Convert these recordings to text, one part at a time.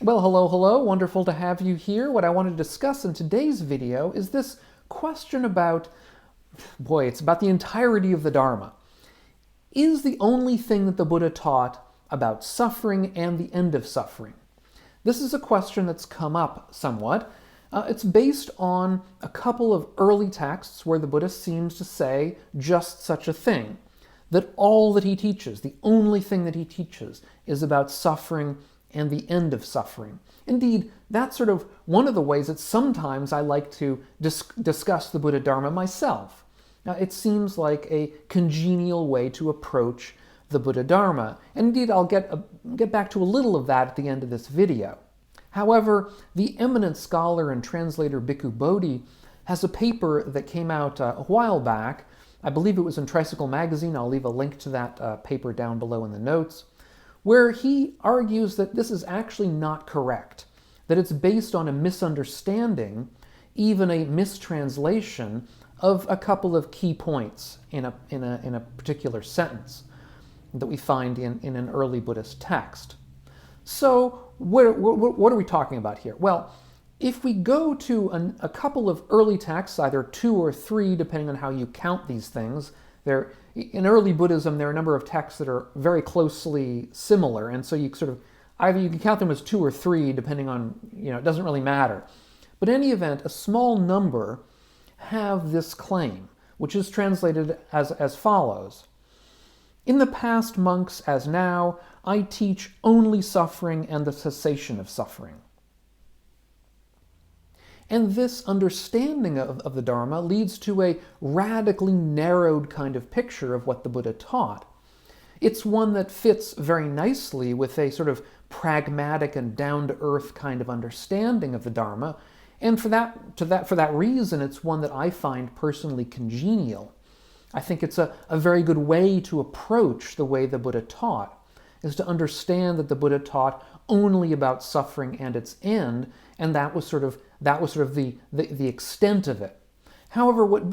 Well, hello, hello. Wonderful to have you here. What I want to discuss in today's video is this question about, it's about the entirety of the Dharma. Is the only thing that the Buddha taught about suffering and the end of suffering? This is a question that's come up somewhat. It's based on a couple of early texts where the Buddha seems to say just such a thing, that all that he teaches, the only thing that he teaches, is about suffering and the end of suffering. Indeed, that's sort of one of the ways that sometimes I like to discuss the Buddha Dharma myself. It seems like a congenial way to approach the Buddha Dharma. And indeed, I'll get back to a little of that at the end of this video. However, the eminent scholar and translator Bhikkhu Bodhi has a paper that came out a while back. I believe it was in Tricycle Magazine. I'll leave a link to that paper down below in the notes, where he argues that this is actually not correct, that it's based on a misunderstanding, even a mistranslation of a couple of key points in a particular sentence that we find in an early Buddhist text. So what are we talking about here? Well, if we go to a couple of early texts, either 2 or 3, depending on how you count these things, in early Buddhism, there are a number of texts that are very closely similar, and so you sort of, either you can count them as 2 or 3, depending on, it doesn't really matter. But in any event, a small number have this claim, which is translated as follows. In the past, monks, as now, I teach only suffering and the cessation of suffering. And this understanding of the Dharma leads to a radically narrowed kind of picture of what the Buddha taught. It's one that fits very nicely with a sort of pragmatic and down-to-earth kind of understanding of the Dharma, and for that reason, it's one that I find personally congenial. I think it's a very good way to approach the way the Buddha taught, is to understand that the Buddha taught only about suffering and its end, and that was sort of the extent of it. However, what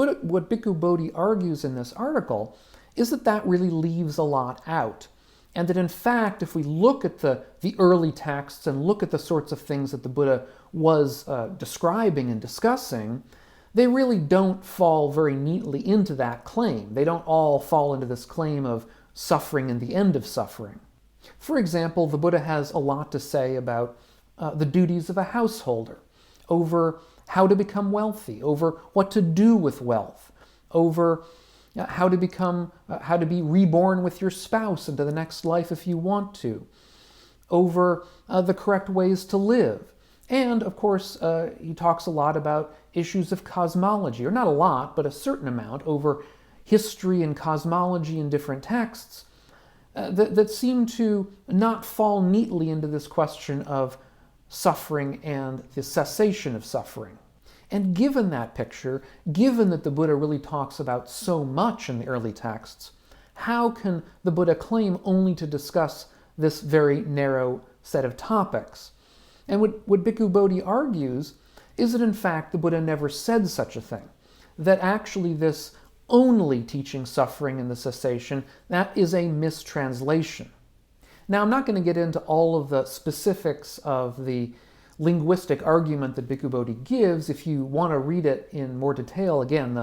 Bhikkhu Bodhi argues in this article is that really leaves a lot out, and that in fact, if we look at the early texts and look at the sorts of things that the Buddha was describing and discussing, they really don't fall very neatly into that claim. They don't all fall into this claim of suffering and the end of suffering. For example, the Buddha has a lot to say about the duties of a householder, over how to become wealthy, over what to do with wealth, over how to be reborn with your spouse into the next life if you want to, over the correct ways to live. And of course, he talks a lot about issues of cosmology, or not a lot, but a certain amount, over history and cosmology in different texts that seem to not fall neatly into this question of suffering and the cessation of suffering. And given that picture, given that the Buddha really talks about so much in the early texts, how can the Buddha claim only to discuss this very narrow set of topics? And what Bhikkhu Bodhi argues is that in fact the Buddha never said such a thing, that actually this only teaching suffering and the cessation, that is a mistranslation. Now, I'm not going to get into all of the specifics of the linguistic argument that Bhikkhu Bodhi gives. If you want to read it in more detail, again,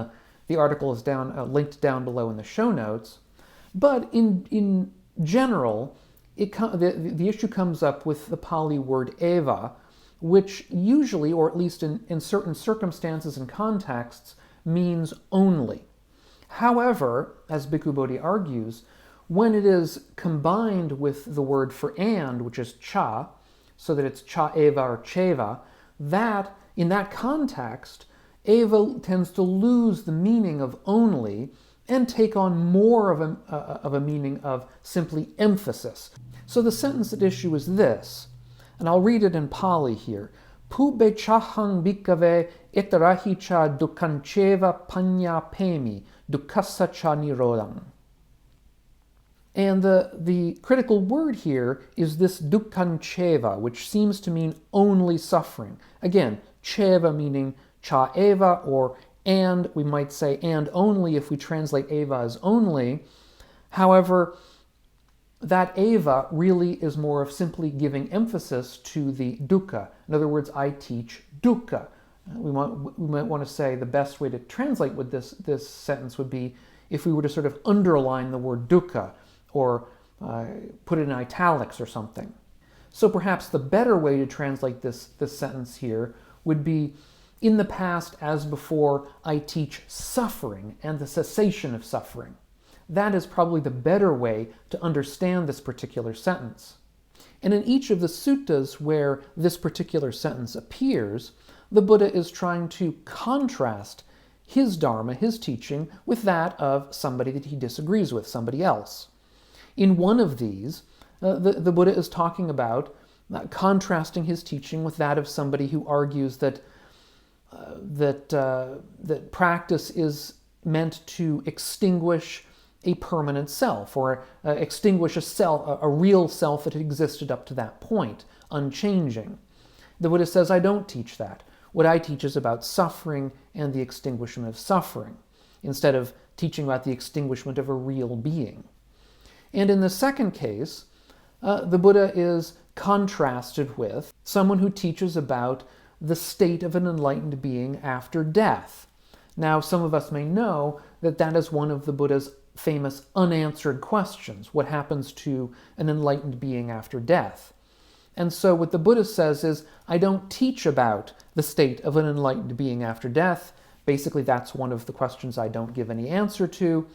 the article is linked down below in the show notes. But in general, the issue comes up with the Pali word eva, which usually, or at least in certain circumstances and contexts, means only. However, as Bhikkhu Bodhi argues, when it is combined with the word for and, which is cha, so that it's cha eva or cheva, that, in that context, eva tends to lose the meaning of only and take on more of a meaning of simply emphasis. So the sentence at issue is this, and I'll read it in Pali here. Pube chahang bhikkhave etarahi cha dukkancheva panya pemi dukkassa cha nirodham. And the critical word here is this dukkhancheva, which seems to mean only suffering. Again, cheva meaning cha eva, or and, we might say and only if we translate eva as only. However, that eva really is more of simply giving emphasis to the dukkha. In other words, I teach dukkha. We might want to say the best way to translate with this sentence would be if we were to sort of underline the word dukkha or put it in italics or something. So perhaps the better way to translate this sentence here would be, in the past as before, I teach suffering and the cessation of suffering. That is probably the better way to understand this particular sentence. And in each of the suttas where this particular sentence appears, the Buddha is trying to contrast his dharma, his teaching, with that of somebody that he disagrees with, somebody else. In one of these, the Buddha is talking about contrasting his teaching with that of somebody who argues that practice is meant to extinguish a permanent self, or extinguish a real self that had existed up to that point, unchanging. The Buddha says, I don't teach that. What I teach is about suffering and the extinguishment of suffering, instead of teaching about the extinguishment of a real being. And in the second case, the Buddha is contrasted with someone who teaches about the state of an enlightened being after death. Now, some of us may know that that is one of the Buddha's famous unanswered questions. What happens to an enlightened being after death? And so what the Buddha says is, I don't teach about the state of an enlightened being after death. Basically, that's one of the questions I don't give any answer to.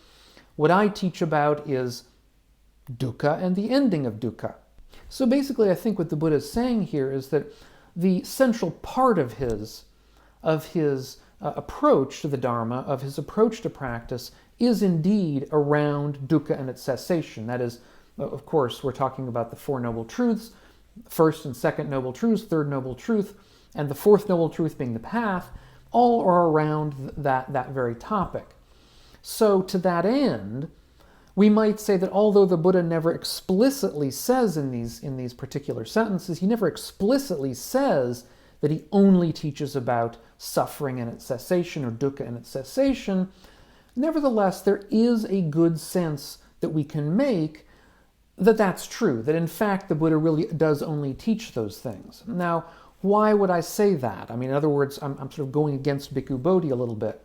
What I teach about is dukkha and the ending of dukkha. So basically, I think what the Buddha is saying here is that the central part of his approach to the Dharma, of his approach to practice, is indeed around dukkha and its cessation. That is, of course, we're talking about the Four Noble Truths, first and second noble truths, third noble truth, and the fourth noble truth being the path, all are around that very topic. So to that end, we might say that although the Buddha never explicitly says in these particular sentences, he never explicitly says that he only teaches about suffering and its cessation, or dukkha and its cessation, nevertheless, there is a good sense that we can make that that's true, that in fact the Buddha really does only teach those things. Now, why would I say that? I mean, in other words, I'm sort of going against Bhikkhu Bodhi a little bit.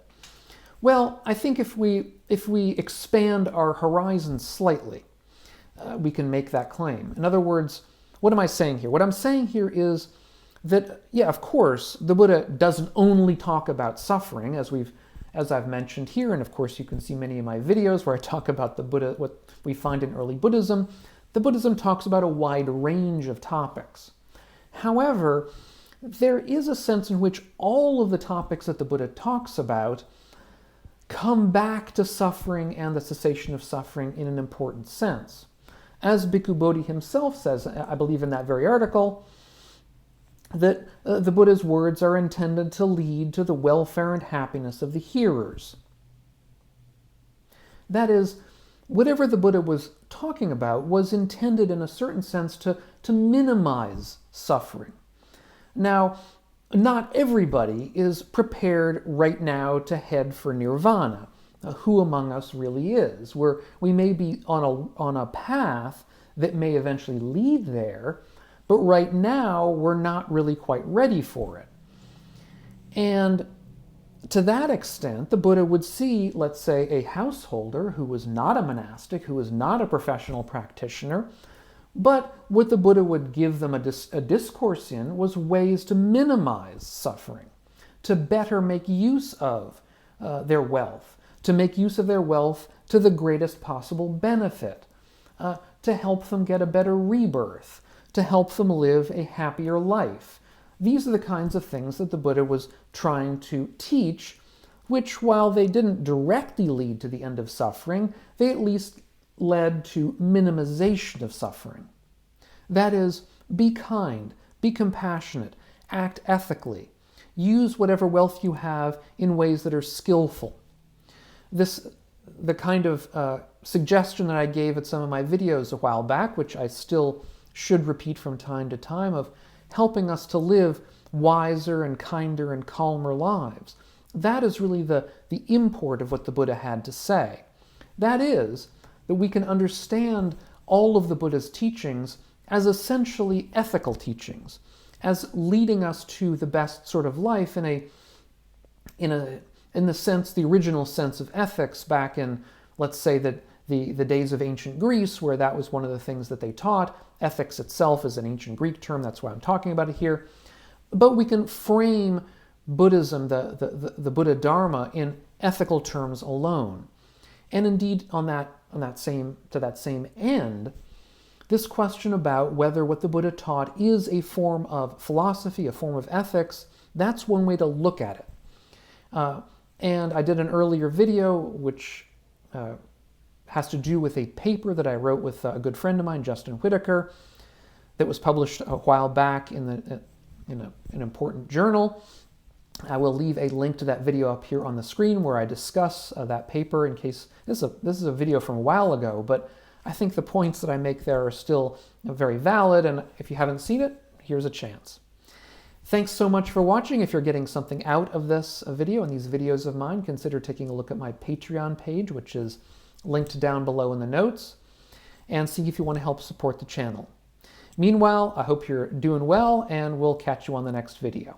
Well, I think if we expand our horizon slightly, we can make that claim. In other words, what am I saying here? What I'm saying here is that, yeah, of course, the Buddha doesn't only talk about suffering, as I've mentioned here, and of course you can see many of my videos where I talk about the Buddha, what we find in early Buddhism. The Buddhism talks about a wide range of topics. However, there is a sense in which all of the topics that the Buddha talks about come back to suffering and the cessation of suffering in an important sense. As Bhikkhu Bodhi himself says, I believe in that very article, that the Buddha's words are intended to lead to the welfare and happiness of the hearers. That is, whatever the Buddha was talking about was intended in a certain sense to minimize suffering. Now, not everybody is prepared right now to head for nirvana. Who among us really is? We may be on a path that may eventually lead there, but right now we're not really quite ready for it. And to that extent, the Buddha would see, let's say, a householder who was not a monastic, who was not a professional practitioner, but what the Buddha would give them a discourse in was ways to minimize suffering, to better make use of their wealth, to make use of their wealth to the greatest possible benefit, to help them get a better rebirth, to help them live a happier life. These are the kinds of things that the Buddha was trying to teach, which, while they didn't directly lead to the end of suffering, they at least led to minimization of suffering. That is, be kind, be compassionate, act ethically, use whatever wealth you have in ways that are skillful. The kind of suggestion that I gave at some of my videos a while back, which I still should repeat from time to time, of helping us to live wiser and kinder and calmer lives. That is really the import of what the Buddha had to say. That is, that we can understand all of the Buddha's teachings as essentially ethical teachings, as leading us to the best sort of life in the sense, the original sense of ethics back in, let's say, that the days of ancient Greece, where that was one of the things that they taught. Ethics itself is an ancient Greek term, that's why I'm talking about it here. But we can frame Buddhism, the Buddha Dharma, in ethical terms alone. And indeed, to that same end, this question about whether what the Buddha taught is a form of philosophy, a form of ethics, that's one way to look at it. And I did an earlier video which has to do with a paper that I wrote with a good friend of mine, Justin Whitaker, that was published a while back in an important journal. I will leave a link to that video up here on the screen where I discuss that paper, in case this is a video from a while ago, but I think the points that I make there are still very valid, and if you haven't seen it, here's a chance. Thanks so much for watching. If you're getting something out of this video and these videos of mine, consider taking a look at my Patreon page, which is linked down below in the notes, and see if you want to help support the channel. Meanwhile, I hope you're doing well, and we'll catch you on the next video.